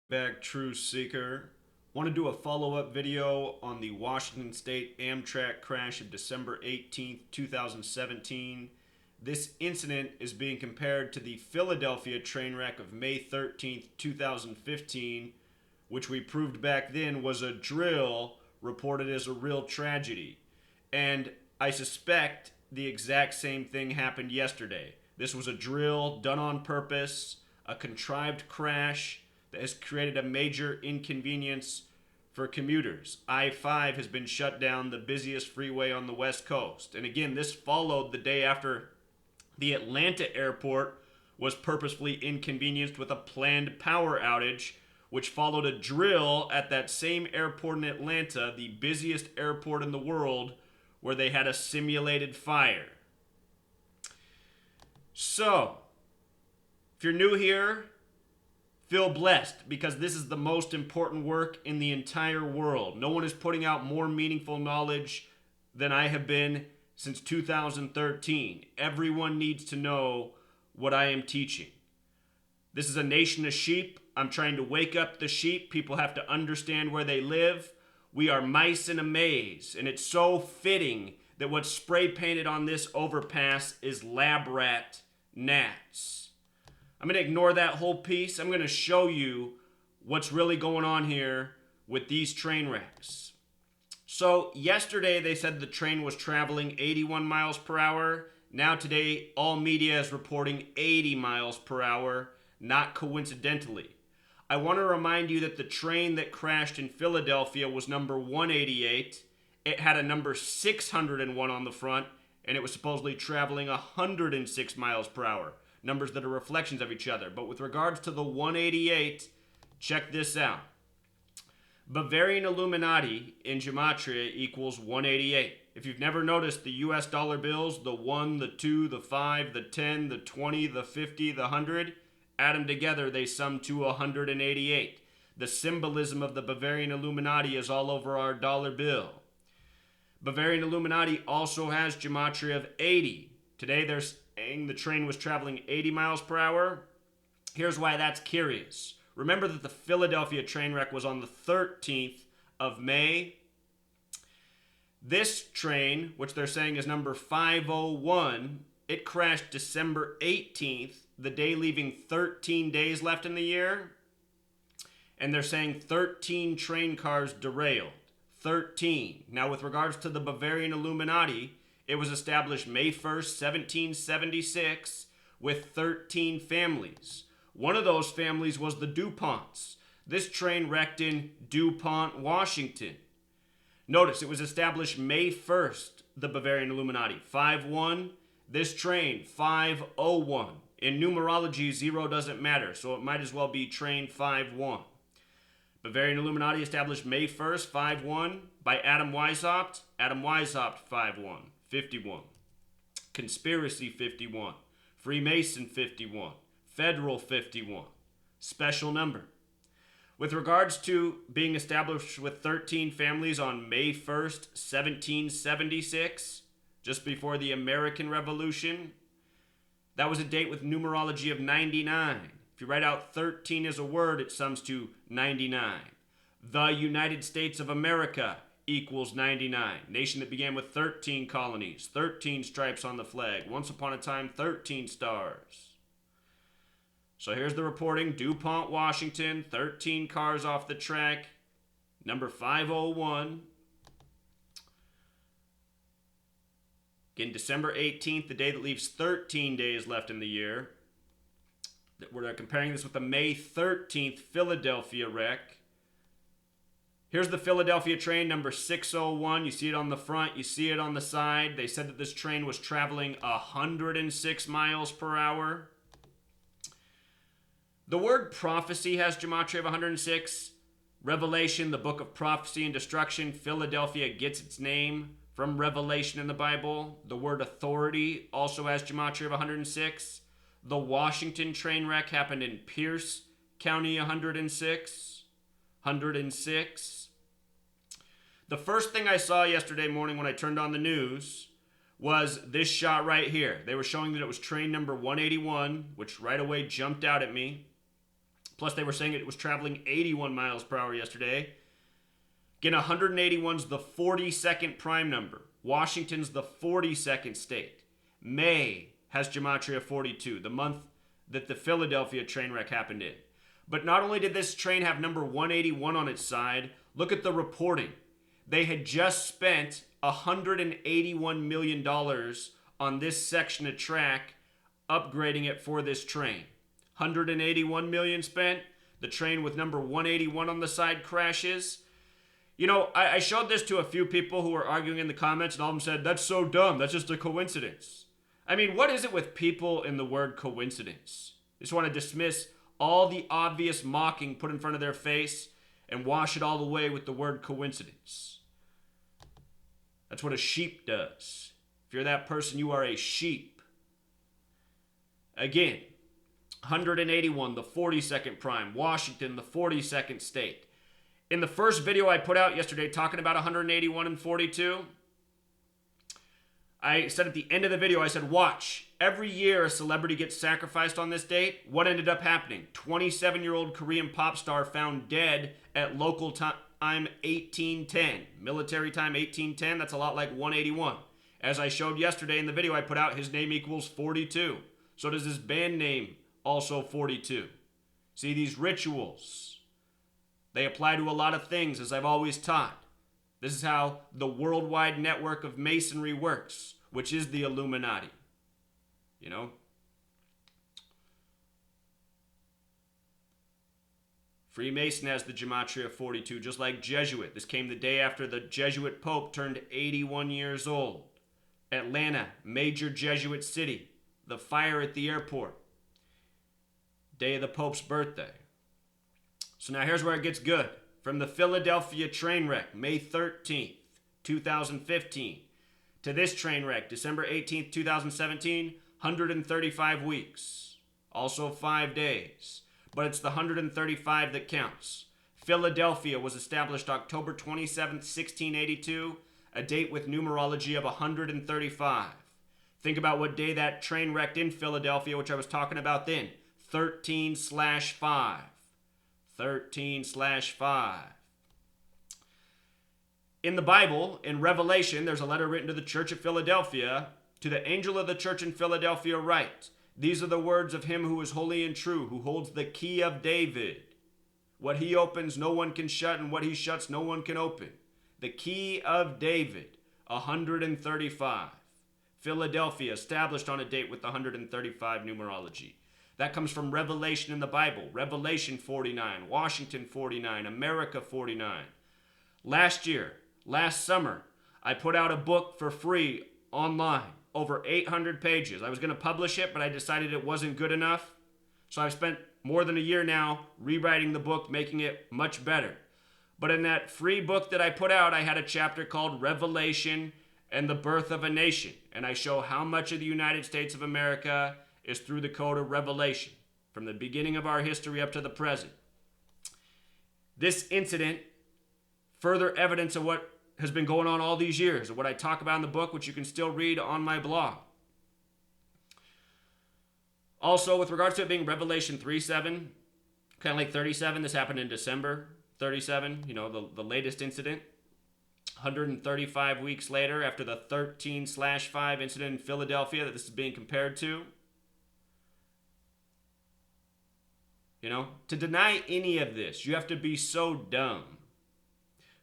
Back, True Seeker. Want to do a follow-up video on the Washington State Amtrak crash of December 18th, 2017. This incident is being compared to the Philadelphia train wreck of May 13th, 2015, which we proved back then was a drill reported as a real tragedy. And I suspect the exact same thing happened yesterday. This was a drill done on purpose, a contrived crash that has created a major inconvenience for commuters. I-5 has been shut down, the busiest freeway on the West Coast. And again, this followed the day after the Atlanta airport was purposefully inconvenienced with a planned power outage, which followed a drill at that same airport in Atlanta, the busiest airport in the world, where they had a simulated fire. So, if you're new here, feel blessed because this is the most important work in the entire world. No one is putting out more meaningful knowledge than I have been since 2013. Everyone needs to know what I am teaching. This is a nation of sheep. I'm trying to wake up the sheep. People have to understand where they live. We are mice in a maze, and it's so fitting that what's spray painted on this overpass is LABRAT KNATS. I'm going to ignore that whole piece. I'm going to show you what's really going on here with these train wrecks. So yesterday they said the train was traveling 81 miles per hour. Now today all media is reporting 80 miles per hour, not coincidentally. I want to remind you that the train that crashed in Philadelphia was number 188. It had a number 601 on the front, and it was supposedly traveling 106 miles per hour. Numbers that are reflections of each other. But with regards to the 188, check this out. Bavarian Illuminati in gematria equals 188. If you've never noticed the US dollar bills, the 1, the 2, the 5, the 10, the 20, the 50, the 100, add them together, they sum to 188. The symbolism of the Bavarian Illuminati is all over our dollar bill. Bavarian Illuminati also has gematria of 80. Today they're saying the train was traveling 80 miles per hour. Here's why that's curious. Remember that the Philadelphia train wreck was on the 13th of May. This train, which they're saying is number 501, it crashed December 18th, the day leaving 13 days left in the year. And they're saying 13 train cars derailed. 13. Now, with regards to the Bavarian Illuminati, it was established May 1st, 1776, with 13 families. One of those families was the Duponts. This train wrecked in Dupont, Washington. Notice, it was established May 1st, the Bavarian Illuminati. 5-1. This train, 501. In numerology, 0 doesn't matter, so it might as well be train 5-1. Bavarian Illuminati established May 1st, 5-1, by Adam Weishaupt. Adam Weishaupt, 5-1, 51. Conspiracy, 51. Freemason, 51. Federal, 51. Special number. With regards to being established with 13 families on May 1st, 1776, just before the American Revolution, that was a date with numerology of 99. If you write out 13 as a word, it sums to 99. The United States of America equals 99. Nation that began with 13 colonies, 13 stripes on the flag. Once upon a time, 13 stars. So here's the reporting. Dupont, Washington, 13 cars off the track. Number 501. Again, December 18th, the day that leaves 13 days left in the year. We're comparing this with the May 13th Philadelphia wreck. Here's the Philadelphia train, number 601. You see it on the front, you see it on the side. They said that this train was traveling 106 miles per hour. The word prophecy has gematria of 106. Revelation, the book of prophecy and destruction. Philadelphia gets its name from Revelation in the Bible. The word authority also has gematria of 106. The Washington train wreck happened in Pierce County, 106. 106. The first thing I saw yesterday morning when I turned on the news was this shot right here. They were showing that it was train number 181, which right away jumped out at me. Plus, they were saying it was traveling 81 miles per hour yesterday. Again, 181's the 42nd prime number. Washington's the 42nd state. May has gematria 42, the month that the Philadelphia train wreck happened in. But not only did this train have number 181 on its side, look at the reporting. They had just spent $181 million on this section of track, upgrading it for this train. 181 million spent. The train with number 181 on the side crashes. You know, I showed this to a few people who were arguing in the comments, and all of them said, that's so dumb. That's just a coincidence. I mean, what is it with people in the word coincidence? They just want to dismiss all the obvious mocking put in front of their face and wash it all away with the word coincidence. That's what a sheep does. If you're that person, you are a sheep. Again, 181, the 42nd prime. Washington, the 42nd state. In the first video I put out yesterday talking about 181 and 42, I said at the end of the video, I said, watch. Every year a celebrity gets sacrificed on this date. What ended up happening? 27-year-old Korean pop star found dead at local time 1810. Military time 1810, that's a lot like 181. As I showed yesterday in the video I put out, his name equals 42. So does his band name also 42. See, these rituals, they apply to a lot of things, as I've always taught. This is how the worldwide network of Masonry works, which is the Illuminati. You know? Freemason has the gematria of 42, just like Jesuit. This came the day after the Jesuit Pope turned 81 years old. Atlanta, major Jesuit city. The fire at the airport. Day of the Pope's birthday. So now here's where it gets good. From the Philadelphia train wreck, May 13th, 2015, to this train wreck, December 18th, 2017, 135 weeks. Also 5 days. But it's the 135 that counts. Philadelphia was established October 27th, 1682, a date with numerology of 135. Think about what day that train wrecked in Philadelphia, which I was talking about then. 13/5. 13/5. In the Bible, in Revelation, there's a letter written to the church of Philadelphia. To the angel of the church in Philadelphia write, these are the words of him who is holy and true, who holds the key of David. What he opens, no one can shut, and what he shuts, no one can open. The key of David, 135. Philadelphia, established on a date with the 135 numerology. That comes from Revelation in the Bible. Revelation 49, Washington 49, America 49. Last summer, I put out a book for free online, over 800 pages. I was going to publish it, but I decided it wasn't good enough. So I've spent more than a year now rewriting the book, making it much better. But in that free book that I put out, I had a chapter called Revelation and the Birth of a Nation. And I show how much of the United States of America is through the code of Revelation, from the beginning of our history up to the present. This incident, further evidence of what has been going on all these years, of what I talk about in the book, which you can still read on my blog. Also, with regards to it being Revelation 3:7, kind of like 37, this happened in December 37, you know, the latest incident. 135 weeks later, after the 13/5 incident in Philadelphia that this is being compared to. You know, to deny any of this, you have to be so dumb.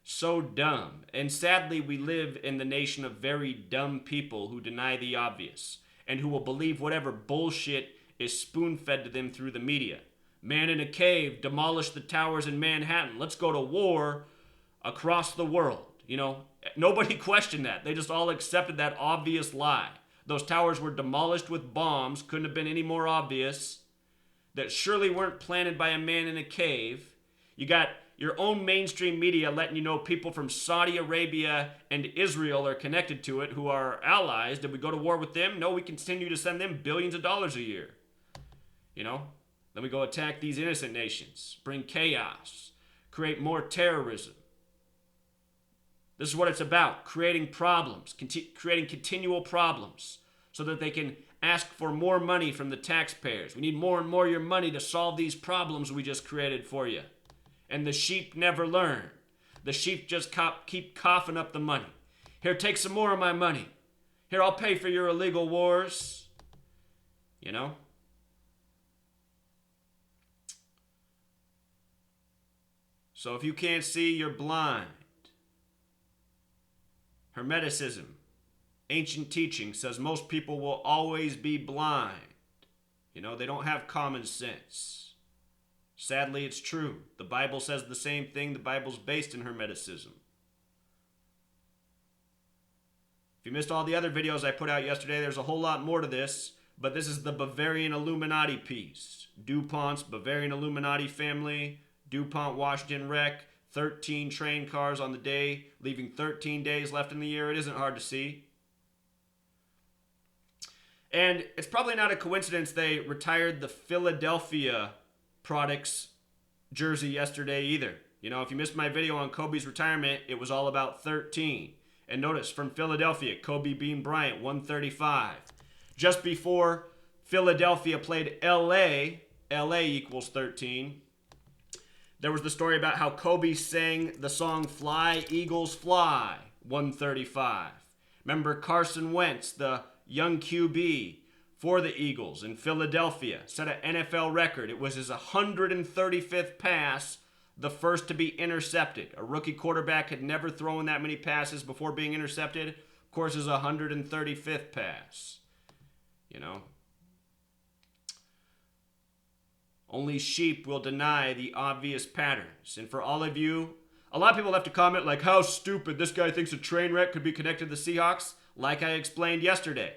So dumb. And sadly, we live in the nation of very dumb people who deny the obvious and who will believe whatever bullshit is spoon-fed to them through the media. Man in a cave demolished the towers in Manhattan. Let's go to war across the world. You know, nobody questioned that. They just all accepted that obvious lie. Those towers were demolished with bombs. Couldn't have been any more obvious. That surely weren't planted by a man in a cave. You got your own mainstream media letting you know people from Saudi Arabia and Israel are connected to it, who are allies. Did we go to war with them? No, we continue to send them billions of dollars a year. You know? Then we go attack these innocent nations, bring chaos, create more terrorism. This is what it's about, creating problems, creating continual problems so that they can ask for more money from the taxpayers. We need more and more of your money to solve these problems we just created for you. And the sheep never learn. The sheep just keep coughing up the money. Here, take some more of my money. Here, I'll pay for your illegal wars. You know? So if you can't see, you're blind. Hermeticism, ancient teaching, says most people will always be blind. You know, they don't have common sense. Sadly, it's true. The Bible says the same thing. The Bible's based in Hermeticism. If you missed all the other videos I put out yesterday, there's a whole lot more to this, but this is the Bavarian Illuminati piece. Dupont's Bavarian Illuminati family, Dupont Washington wreck, 13 train cars on the day, leaving 13 days left in the year. It isn't hard to see. And it's probably not a coincidence they retired the Philadelphia Products jersey yesterday either. You know, if you missed my video on Kobe's retirement, it was all about 13. And notice, from Philadelphia, Kobe Bean Bryant, 135. Just before Philadelphia played LA, LA equals 13. There was the story about how Kobe sang the song Fly, Eagles Fly, 135. Remember Carson Wentz, the young QB for the Eagles in Philadelphia, set an NFL record. It was his 135th pass, the first to be intercepted. A rookie quarterback had never thrown that many passes before being intercepted. Of course, his 135th pass. You know? Only sheep will deny the obvious patterns. And for all of you, a lot of people have to comment like, how stupid, this guy thinks a train wreck could be connected to the Seahawks. Like I explained yesterday,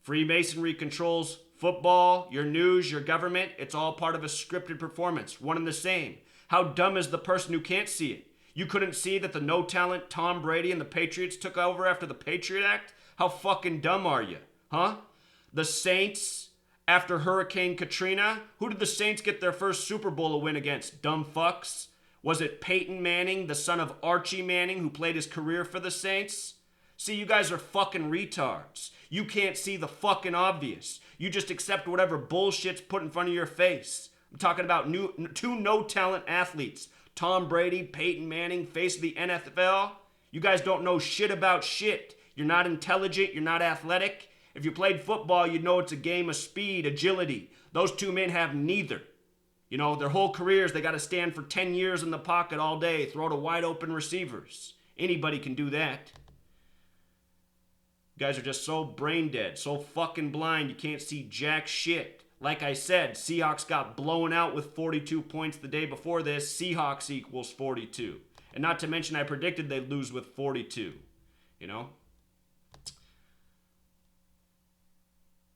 Freemasonry controls football, your news, your government. It's all part of a scripted performance, one and the same. How dumb is the person who can't see it? You couldn't see that the no-talent Tom Brady and the Patriots took over after the Patriot Act? How fucking dumb are you? Huh? The Saints, after Hurricane Katrina, who did the Saints get their first Super Bowl win against? Dumb fucks? Was it Peyton Manning, the son of Archie Manning, who played his career for the Saints? See, you guys are fucking retards. You can't see the fucking obvious. You just accept whatever bullshit's put in front of your face. I'm talking about two no-talent athletes. Tom Brady, Peyton Manning, face of the NFL. You guys don't know shit about shit. You're not intelligent. You're not athletic. If you played football, you'd know it's a game of speed, agility. Those two men have neither. You know, their whole careers, they got to stand for 10 years in the pocket all day, throw to wide open receivers. Anybody can do that. You guys are just so brain dead, so fucking blind, you can't see jack shit. Like I said, Seahawks got blown out with 42 points the day before this. Seahawks equals 42. And not to mention, I predicted they'd lose with 42. You know?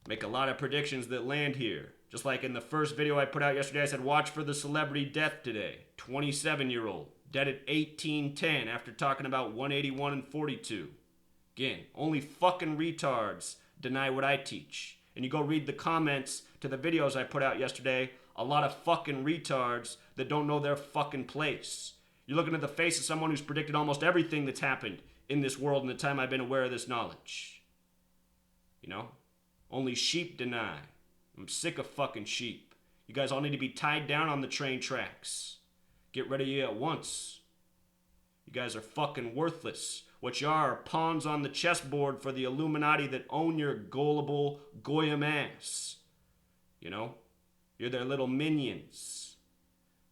Make a lot of predictions that land here. Just like in the first video I put out yesterday, I said, watch for the celebrity death today. 27-year-old, dead at 18:10 after talking about 181 and 42. Again, only fucking retards deny what I teach. And you go read the comments to the videos I put out yesterday, a lot of fucking retards that don't know their fucking place. You're looking at the face of someone who's predicted almost everything that's happened in this world in the time I've been aware of this knowledge. You know? Only sheep deny. I'm sick of fucking sheep. You guys all need to be tied down on the train tracks. Get rid of you at once. You guys are fucking worthless. What you are pawns on the chessboard for the Illuminati that own your gullible goyim ass. You know? You're their little minions.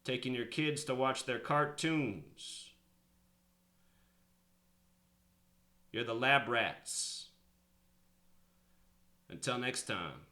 Taking your kids to watch their cartoons. You're the lab rats. Until next time.